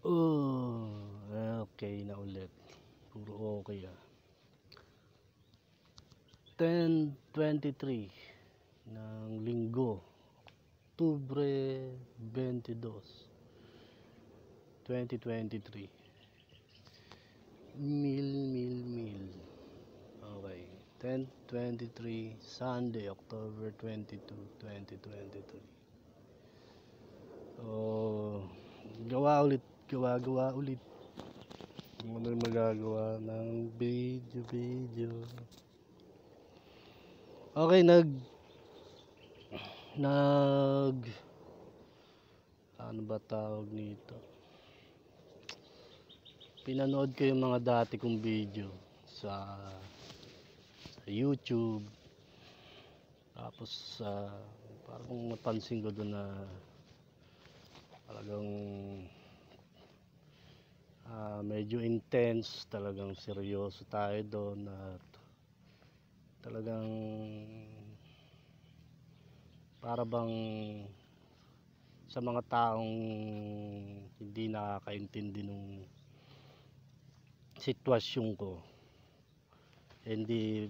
Okay na ulit. Puro okay 10:23 ng linggo, Oktubre 22, 2023. Mil. Okay. 10:23 Sunday, October 22, 2023. Gawa ulit. Ano magagawa ng video. Okay, ano ba tawag nito? Pinanood ko yung mga dati kong video sa YouTube. Tapos parang napansin ko doon na talagang medyo intense, talagang seryoso tayo doon at talagang para bang sa mga taong hindi nakakaintindi nung sitwasyon ko, hindi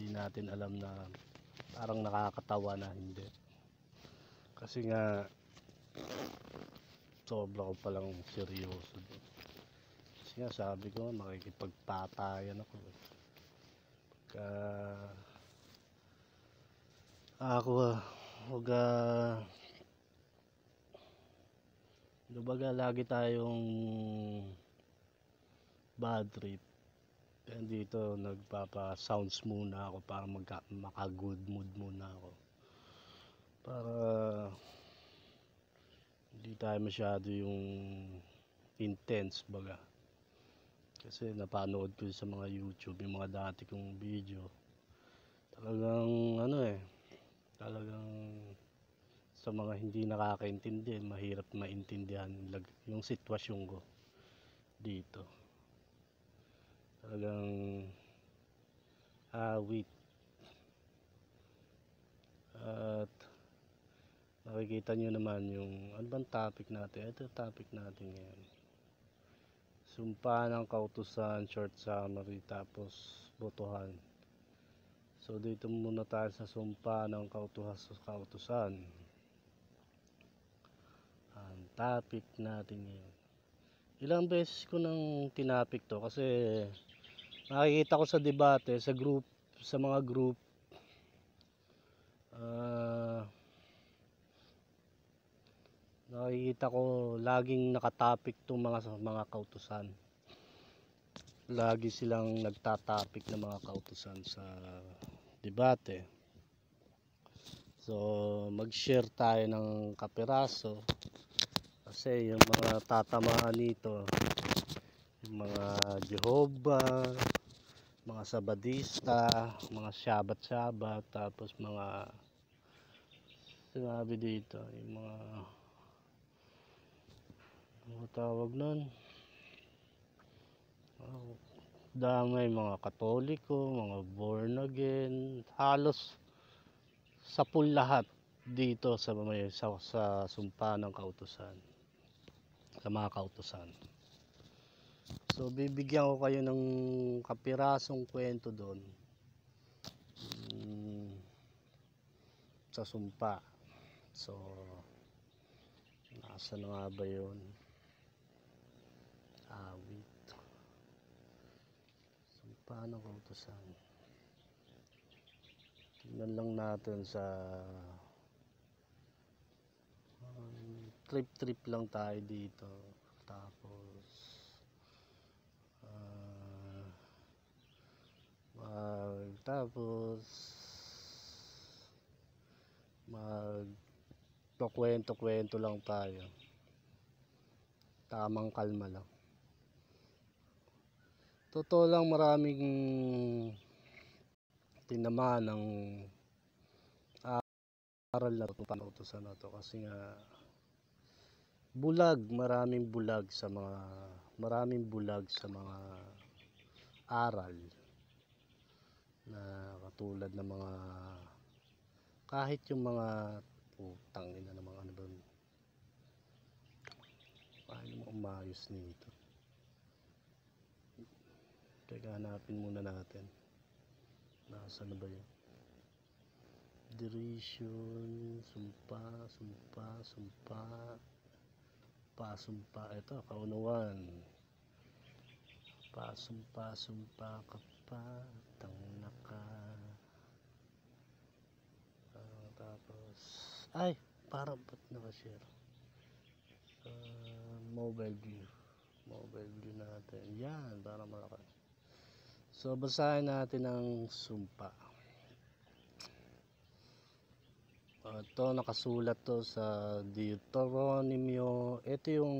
natin alam na parang nakakatawa na hindi. Kasi nga sobra ko palang seryoso doon. Kasi nga sabi ko makikipagpatayan ako. Kumbaga lagi tayong bad trip. And dito nagpapa sounds muna ako para maka good mood muna ako. Para hindi tayo masyado yung intense baga. Kasi napanood ko sa mga YouTube yung mga dati kong video. Talagang talagang sa mga hindi nakakaintindi, mahirap maintindihan yung sitwasyon ko dito. Talagang awit. At nakikita nyo naman yung ano bang topic natin. Ito topic natin ngayon. Sumpa ng kautusan, short summary, tapos botohan. So dito muna tayo sa sumpa ng kautusan. Ang topic natin ngayon. Ilang beses ko nang tinapik to kasi nakikita ko sa debate, sa mga group, nakikita ko laging nakatopic tong mga kautusan. Lagi silang nagtatopic ng mga kautusan sa debate. So mag-share tayo ng kapiraso kasi yung mga tatamaan nito, yung mga Jehovah, mga Sabadista, mga Sabat, tapos mga sinabi dito, yung mga tawag nun, damay mga Katoliko, mga born again, halos sapul lahat dito sa sumpa ng kautusan, sa mga kautusan. So bibigyan ko kayo ng kapirasong kwento doon sa sumpa. So nasa na nga ba yun? Awit, sumpa ng kautusan. Tingnan lang natin sa trip lang tayo dito. Tapos magkwento lang tayo. Tamang kalma lang. Totoo lang, maraming tinamaan ng aral na itong panautusan na to kasi nga maraming bulag sa mga aral na katulad ng mga kahit yung mga putang ina ng mga umayos nito. Teka, hanapin muna natin. Nasaan na ba yun? Derision, sumpa, sumpa, sumpa, pasumpa. Ito, kaunawan. Pasumpa, sumpa ka pa, tangna ka. Tapos, ay, parang ba't nakashare? Mobile view. Mobile view natin. Yan, para malaki. So, basahin natin ang sumpa. Ito, nakasulat to sa Deuteronomio. Ito yung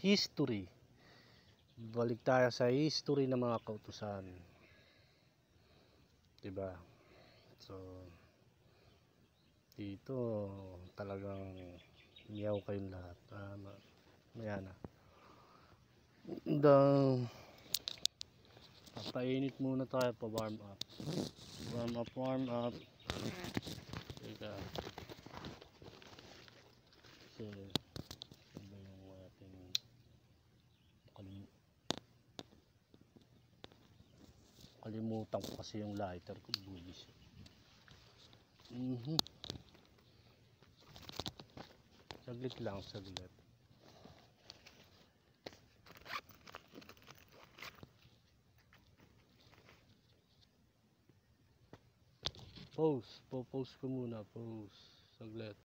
history. Balik tayo sa history ng mga kautusan. Diba? So, dito talagang miyaw kayong lahat. Maya na. Papainit muna tayo, pa warm up. Warm up. Teka. Kasi, iba yung ating kalimutan ko kasi yung lighter ko, bulis. Saglit lang, saglit. Pause ko muna, pause. Saglit.